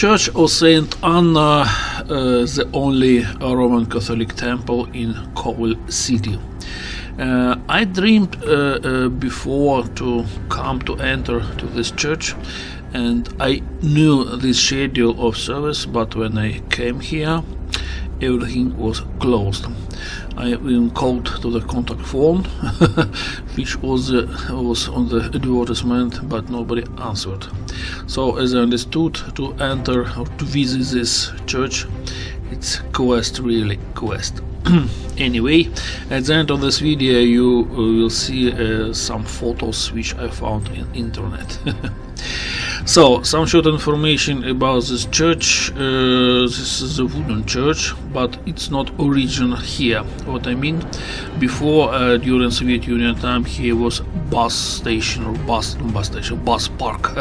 Church of Saint Anna, the only Roman Catholic temple in Kovel city. I dreamed before to come to enter to this church, and I knew this schedule of service, but when I came here, everything was closed. I even called to the contact phone, which was on the advertisement, but nobody answered. So, as I understood, to enter or to visit this church, it's really quest. Anyway, at the end of this video, you will see some photos which I found in internet. So, some short information about this church. This is a wooden church, but it's not original here. What I mean, before, during Soviet Union time, here was bus station or bus park.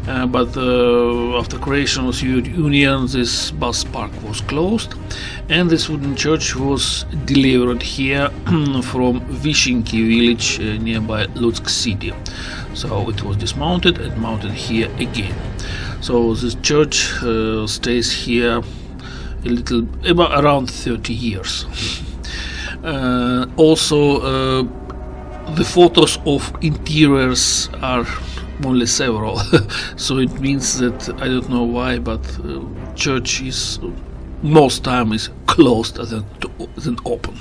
But after creation of Soviet Union, this bus park was closed, and this wooden church was delivered here from Vishenki village nearby Lutsk city. So it was dismounted and mounted here again. So this church stays here about around 30 years. Also, the photos of interiors are only several, so it means that I don't know why, but church is most time is closed than open.